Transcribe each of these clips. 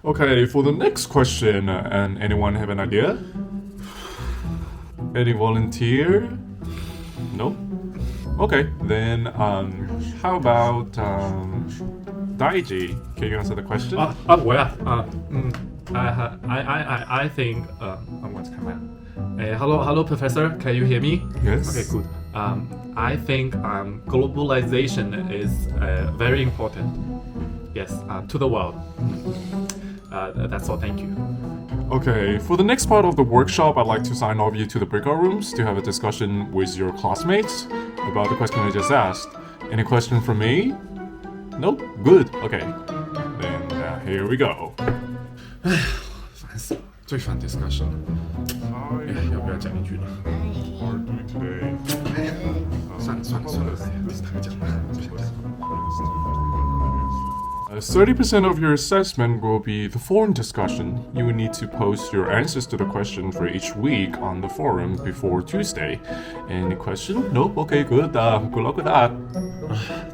Okay, for the next question, and anyone have an idea? Any volunteer? No? Okay, then how about Daiji? Can you answer the question? I think what's coming? Hello, Professor. Can you hear me? Yes. Okay, good. I think globalization is very important. Yes, to the world. That's all. Thank you. Okay, for the next part of the workshop, I'd like to sign off you to the breakout rooms to have a discussion with your classmates about the question I just asked. Any question from me? Nope? Good. Okay. Then here we go. 烦死了，最烦 discussion。要不要讲一句呢？算了，他讲吧，不想讲。30% of your assessment will be the forum discussion. You will need to post your answers to the question for each week on the forum before Tuesday. Any question? Nope. Okay, good. Good luck with that.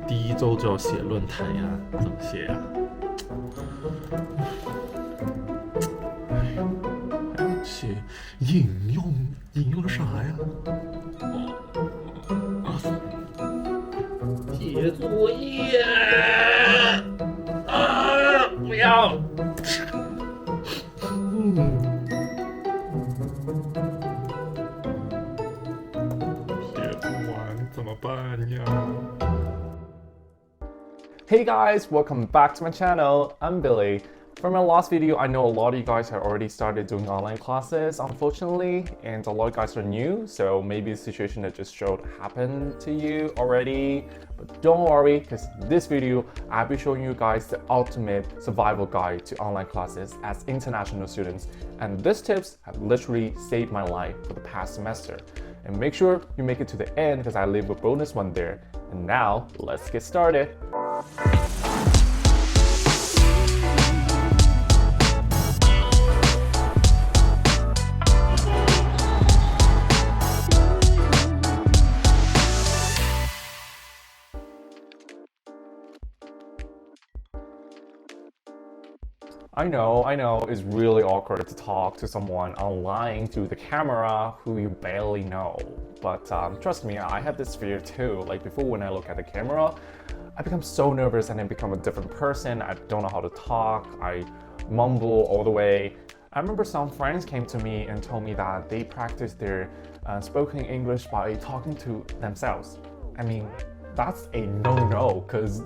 第一周就要写论坛呀，怎么写呀？还要写引用啥呀？写作业。不要。写不完怎么办呀？ Hey guys, welcome back to my channel. I'm Billy. From my last video, I know a lot of you guys have already started doing online classes, unfortunately, and a lot of you guys are new, so maybe the situation that just showed happened to you already. But don't worry, because this video, I'll be showing you guys the ultimate survival guide to online classes as international students. And these tips have literally saved my life for the past semester. And make sure you make it to the end because I leave a bonus one there. And now, let's get started. I know, it's really awkward to talk to someone online through the camera who you barely know. But trust me, I have this fear too. Like before when I look at the camera, I become so nervous and I become a different person. I don't know how to talk. I mumble all the way. I remember some friends came to me and told me that they practice their spoken English by talking to themselves. I mean, that's a no-no because,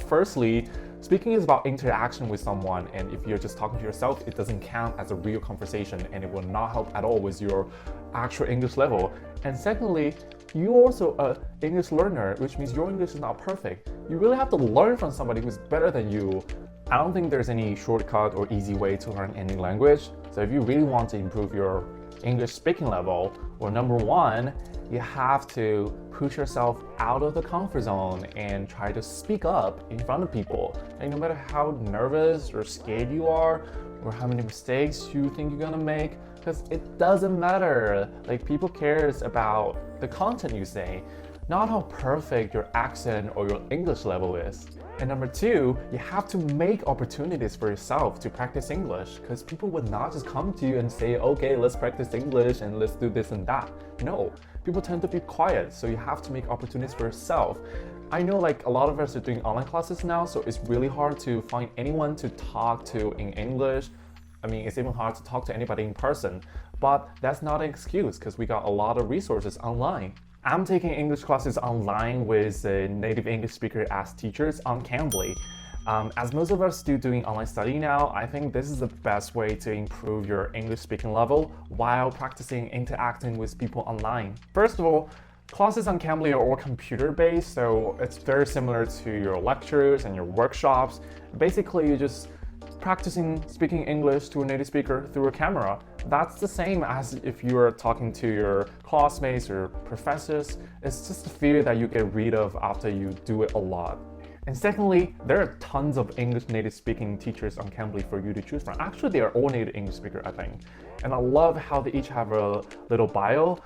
firstly, speaking is about interaction with someone, and if you're just talking to yourself, it doesn't count as a real conversation and it will not help at all with your actual English level. And secondly, you're also an English learner, which means your English is not perfect. You really have to learn from somebody who's better than you. I don't think there's any shortcut or easy way to learn any language. So if you really want to improve your English speaking level, well, number one, you have to push yourself out of the comfort zone and try to speak up in front of people. And no matter how nervous or scared you are, or how many mistakes you think you're gonna make, because it doesn't matter. Like, people cares about the content you say, not how perfect your accent or your English level is. And number two, you have to make opportunities for yourself to practice English, because people would not just come to you and say, okay, let's practice English and let's do this and that. No, people tend to be quiet, so you have to make opportunities for yourself. I know like a lot of us are doing online classes now, so it's really hard to find anyone to talk to in English. I mean, it's even hard to talk to anybody in person, but that's not an excuse because we got a lot of resources online. I'm taking English classes online with a native English speaker as teachers on Cambly. As most of us do doing online study now, I think this is the best way to improve your English speaking level while practicing interacting with people online. First of all, classes on Cambly are all computer-based, so it's very similar to your lectures and your workshops. Basically, you're just practicing speaking English to a native speaker through a camera. That's the same as if you were talking to your classmates or professors. It's just a fear that you get rid of after you do it a lot. And secondly, there are tons of English native speaking teachers on Cambly for you to choose from. Actually, they are all native English speakers, I think. And I love how they each have a little bio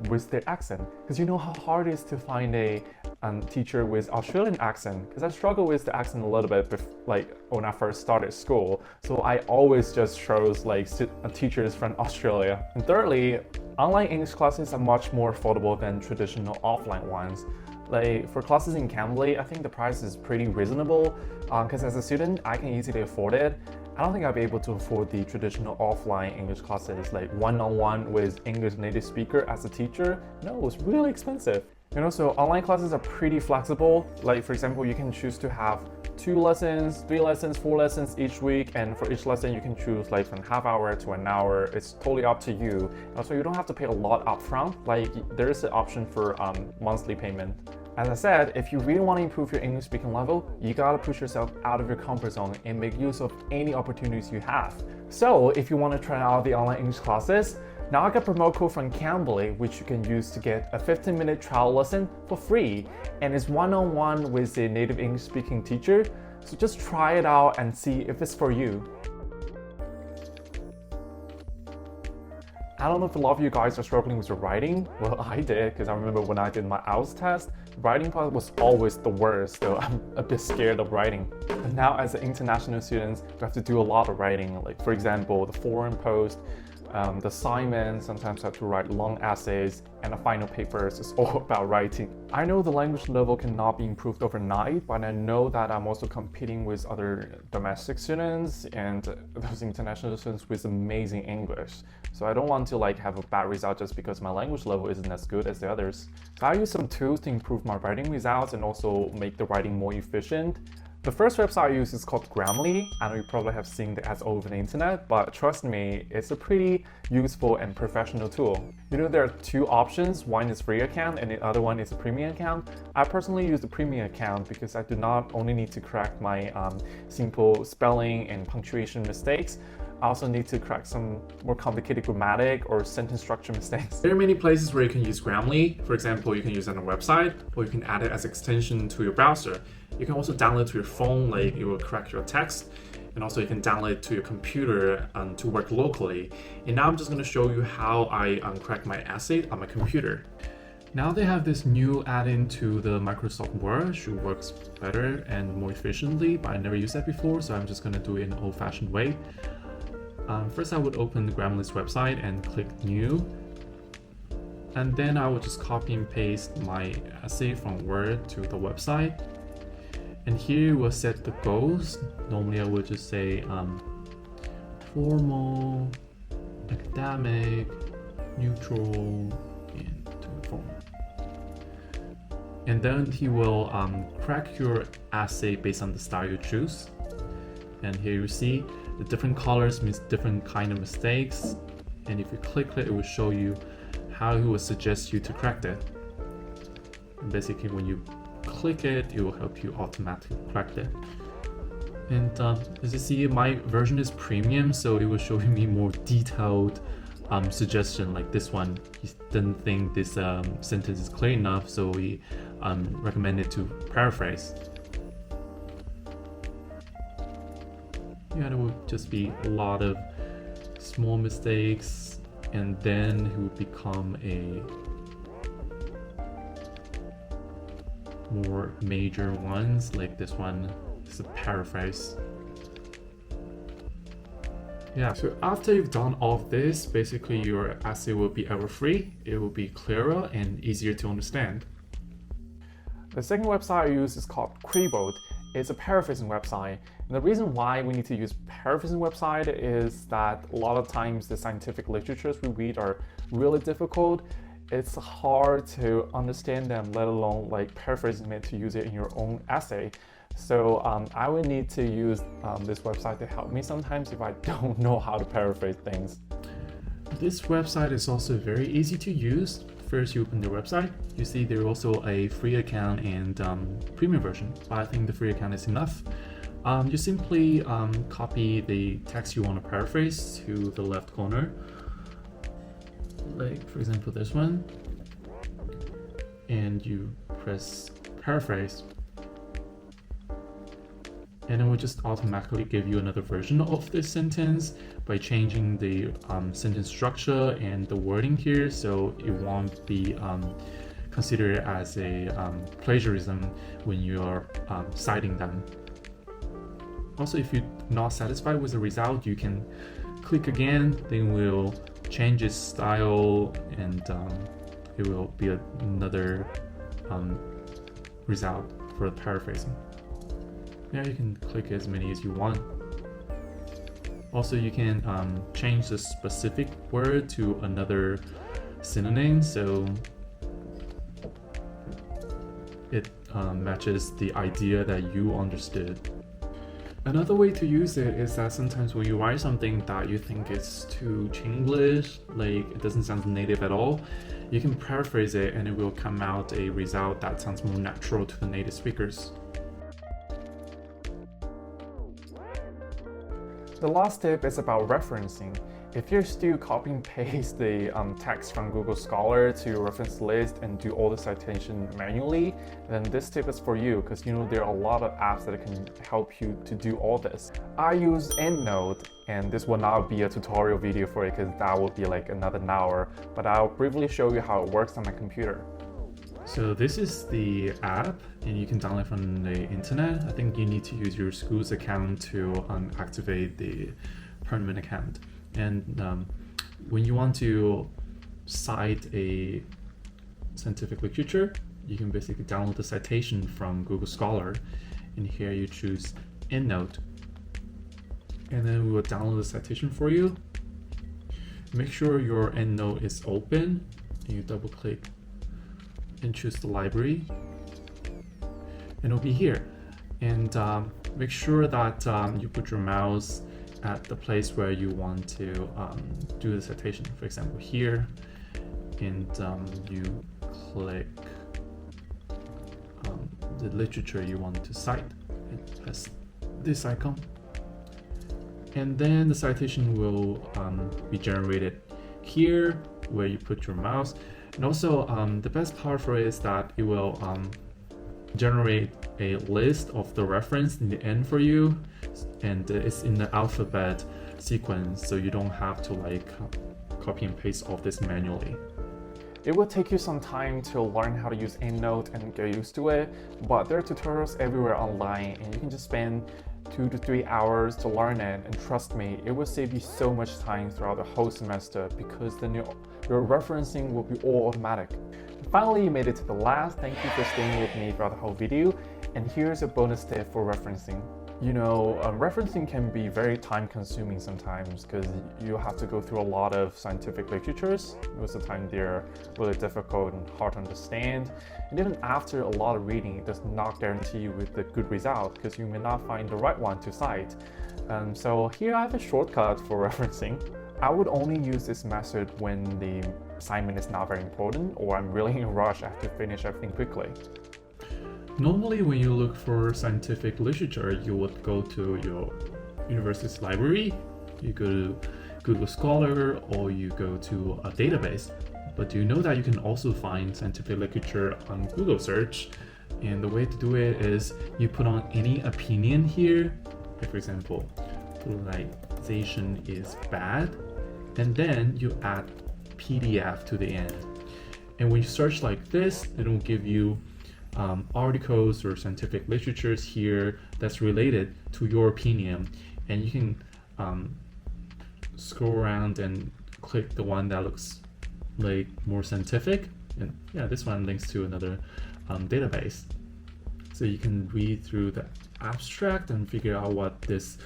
with their accent. Because you know how hard it is to find a teacher with Australian accent, because I struggle with the accent a little bit like when I first started school. So I always just chose like teachers from Australia. And thirdly, online English classes are much more affordable than traditional offline ones. Like for classes in Cambly, I think the price is pretty reasonable because as a student, I can easily afford it. I don't think I'll be able to afford the traditional offline English classes like one-on-one with English native speaker as a teacher. No, it's really expensive. And also online classes are pretty flexible. Like for example, you can choose to have 2 lessons, 3 lessons, 4 lessons each week, and for each lesson you can choose like from half hour to an hour. It's totally up to you. Also, you don't have to pay a lot upfront. Like there is an option for monthly payment. As I said, if you really want to improve your English speaking level, you gotta push yourself out of your comfort zone and make use of any opportunities you have. So if you want to try out the online English classes, now I got a promo code from Cambly, which you can use to get a 15-minute trial lesson for free, and it's one-on-one with a native English speaking teacher. So just try it out and see if it's for you. I don't know if a lot of you guys are struggling with your writing. Well, I did, because I remember when I did my IELTS test, writing part was always the worst, so I'm a bit scared of writing. But now as an international student, we have to do a lot of writing. Like for example, the forum post, the assignments, sometimes I have to write long essays, and the final papers is all about writing. I know the language level cannot be improved overnight, but I know that I'm also competing with other domestic students and those international students with amazing English. So I don't want to like have a bad result just because my language level isn't as good as the others. So I use some tools to improve my writing results and also make the writing more efficient. The first website I use is called Grammarly. I know you probably have seen the ads all over the internet, but trust me, it's a pretty useful and professional tool. You know, there are 2 options. One is free account and the other one is a premium account. I personally use the premium account because I do not only need to correct my simple spelling and punctuation mistakes, I also need to correct some more complicated grammatic or sentence structure mistakes. There are many places where you can use Grammarly. For example, you can use it on a website, or you can add it as extension to your browser. You can also download to your phone, like it will correct your text. And also you can download it to your computer to work locally. And now I'm just going to show you how I correct my essay on my computer. Now they have this new add-in to the Microsoft Word, which works better and more efficiently, but I never used that before, so I'm just going to do it in an old-fashioned way. First I would open the Grammarly's website and click New. And then I would just copy and paste my essay from Word to the website. And here we'll set the goals. Normally I would just say formal, academic, neutral, and to formal. And then he will crack your essay based on the style you choose. And here you see the different colors means different kind of mistakes. And if you click it, it will show you how he will suggest you to correct it. And basically when you click it, it will help you automatically correct it. And as you see, my version is premium, so it will show me more detailed suggestion. Like this one, he didn't think this sentence is clear enough, so he recommended to paraphrase. Yeah, there would just be a lot of small mistakes, and then it would become a more major ones, like this one is a paraphrase. Yeah, so after you've done all of this, basically your essay will be error-free, it will be clearer and easier to understand. The second website I use is called Cribbled. It's a paraphrasing website. And the reason why we need to use paraphrasing website is that a lot of times the scientific literatures we read are really difficult. It's hard to understand them, let alone like paraphrasing it to use it in your own essay. So I would need to use this website to help me sometimes if I don't know how to paraphrase things. This website is also very easy to use. First, you open the website. You see there's also a free account and premium version. But I think the free account is enough. You simply copy the text you want to paraphrase to the left corner. Like for example this one. And you press paraphrase. And it will just automatically give you another version of this sentence by changing the sentence structure and the wording here, so it won't be consider it as a plagiarism when you're citing them. Also, if you're not satisfied with the result, you can click again, then we'll change its style, and it will be another result for the paraphrasing. Yeah, you can click as many as you want. Also, you can change the specific word to another synonym, so it matches the idea that you understood. Another way to use it is that sometimes when you write something that you think is too Chinglish, like it doesn't sound native at all, you can paraphrase it and it will come out a result that sounds more natural to the native speakers. The last tip is about referencing. If you're still copy and paste the text from Google Scholar to your reference list and do all the citation manually, then this tip is for you, because you know there are a lot of apps that can help you to do all this. I use EndNote, and this will not be a tutorial video for it because that will be like another hour, but I'll briefly show you how it works on my computer. So this is the app, and you can download from the internet. I think you need to use your school's account to activate the permanent account. And when you want to cite a scientific literature, you can basically download the citation from Google Scholar, and here you choose EndNote, and then we will download the citation for you. Make sure your EndNote is open, and you double click and choose the library, and it'll be here. And make sure that you put your mouse at the place where you want to do the citation. For example, here, and you click the literature you want to cite, and press this icon, and then the citation will be generated here where you put your mouse. And also the best part for it is that it will generate a list of the reference in the end for you, and it's in the alphabet sequence, so you don't have to like copy and paste all this manually. It will take you some time to learn how to use EndNote and get used to it, but there are tutorials everywhere online, and you can just spend 2 to 3 hours to learn it, and trust me, it will save you so much time throughout the whole semester, because then your referencing will be all automatic. Finally, you made it to the last. Thank you for staying with me throughout the whole video, and here's a bonus tip for referencing. You know, referencing can be very time consuming sometimes because you have to go through a lot of scientific literatures. Most of the time they're really difficult and hard to understand. And even after a lot of reading, it does not guarantee you with a good result because you may not find the right one to cite. So here I have a shortcut for referencing. I would only use this method when the assignment is not very important or I'm really in a rush, I have to finish everything quickly. Normally, when you look for scientific literature, you would go to your university's library, you go to Google Scholar, or you go to a database. But do you know that you can also find scientific literature on Google search? And the way to do it is you put on any opinion here. Like for example, polarization is bad, and then you add PDF to the end. And when you search like this, it will give you articles or scientific literatures here that's related to your opinion, and you can scroll around and click the one that looks like more scientific, and yeah, this one links to another database, so you can read through the abstract and figure out what this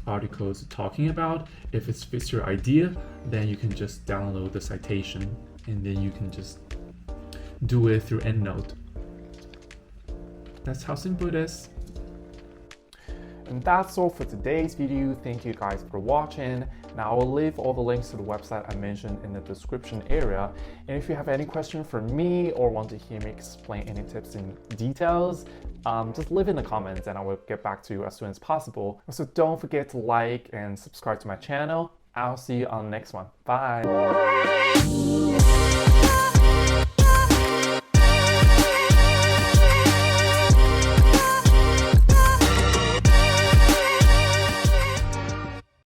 article is talking about. If it fits your idea, then you can just download the citation, and then you can just do it through EndNote. That's how simple it is. And that's all for today's video. Thank you guys for watching. Now I will leave all the links to the website I mentioned in the description area. And if you have any question for me or want to hear me explain any tips in details, just leave in the comments and I will get back to you as soon as possible. Also, don't forget to like and subscribe to my channel. I'll see you on the next one. Bye.